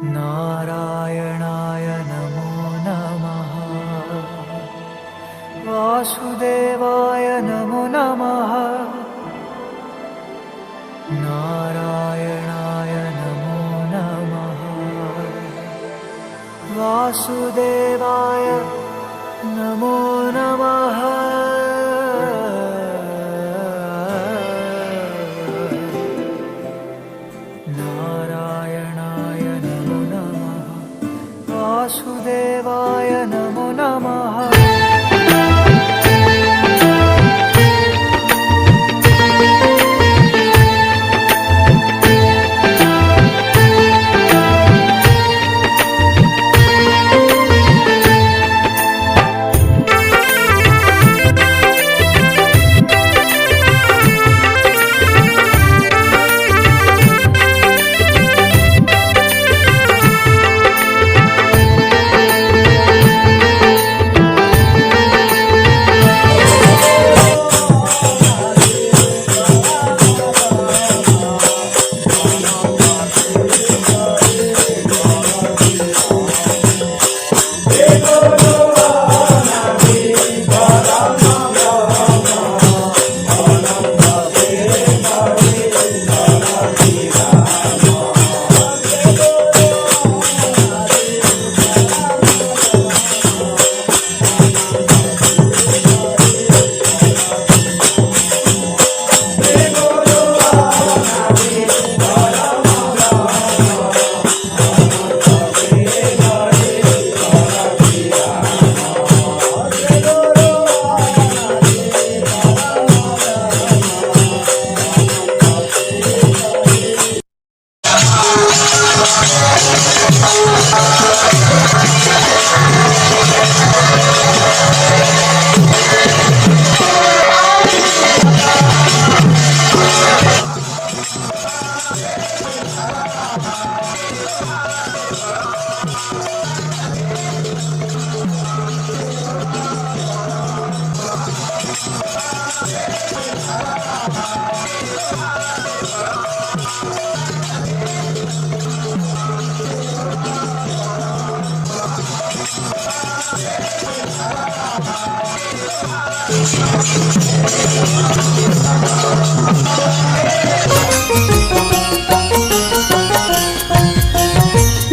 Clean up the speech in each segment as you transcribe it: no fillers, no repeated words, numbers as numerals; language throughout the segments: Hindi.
नारायणाय नमो नमः। वासुदेवाय नमो नमः। नारायणाय नमो नमः। वासुदेवाय नमो नमः। नारायणाय नमो नमः। वासुदेवाय नमो नमः।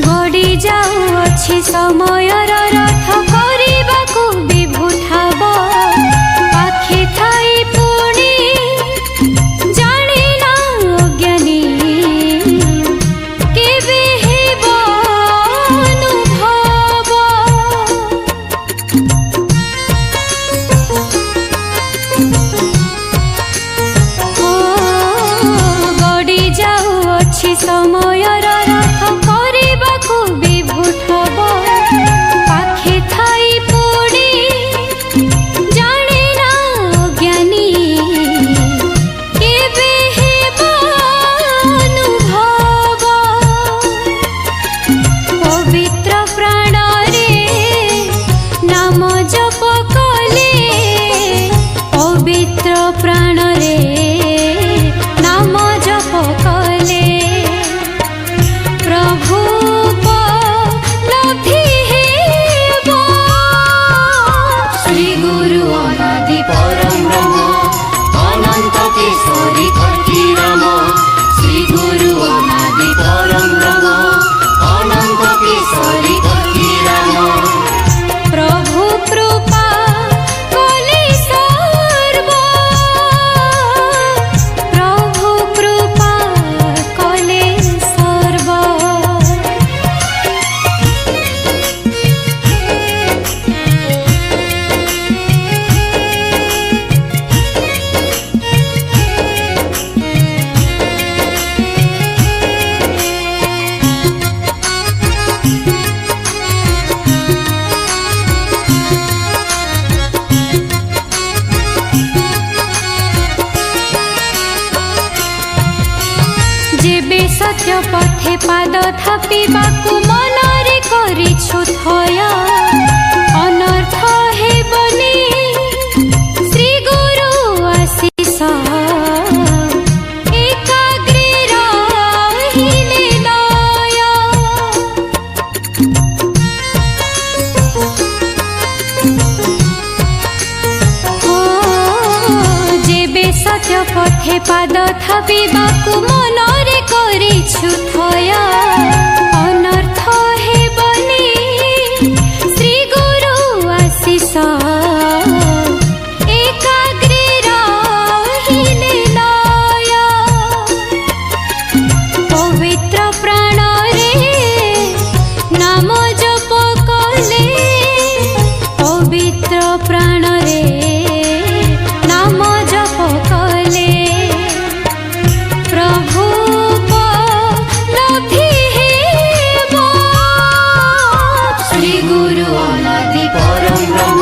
गड़ी जाऊँछि समयर रथ करबाकू विभूषाब पाखे थाई पुणी जानिना अज्ञानी केबे हेब अनुभव। गड़ी जाऊँछि समयर रथ करबाकू विभूषाब पाखे थाई पुणी जानिना अज्ञानी केबे हेब अनुभव। पवित्र प्राण रे नाम जप कले पवित्र प्राण रे नाम जप कले प्रभु लब्धि हेब। श्री गुरु अनादि परम ब्रह्म अनंत केशरी खड्गी राम। श्री गुरु अनादि परम ब्रह्म अनंत केशरी खड्गी राम। प्रभु कृपा कले सर्व प्रभु कृपा कले सर्व। जेबे सत्य पथे पाद थापिबाकू मनरे करिछु थय अनर्थ हेबनी श्री गुरु आशीष एकाग्रे रहिले लय। पाद थापिबाकु मनरे करिछु थय अनर्थ हेबनी श्री गुरु आशिष एकाग्रे रहिले लय पवित्र प्राण रे नाम जप कले पवित्र प्राण रे नाम जप कले प्रभु लब्धि हेबो श्री गुरु अनादि परम ब्रह्म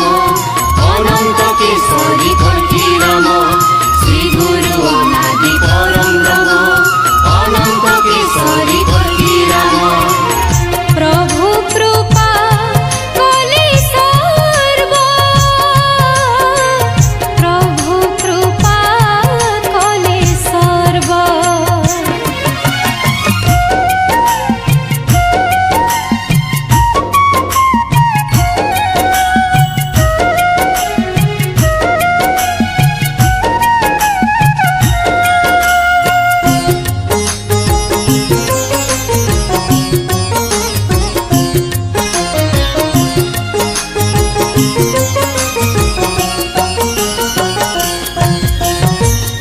अनंत केशरी खड्गी राम श्री गुरु अनादि परम ब्रह्म अनंत केशरी खड्गी राम प्रभु कृपा कले सर्व प्रभु कृपा कले सर्व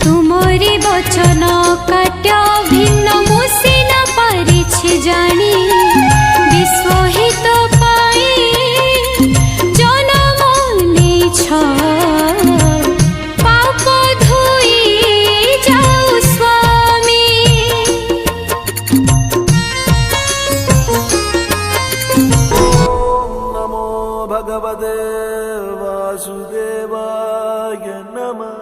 तुमरी वचन काट्य भिन्न मुसी न पारिछि जानी विश्वहित पाई जन्म नेछ पाप धोई जाऊ स्वामी नमो भगवते वासुदेवाय नमः।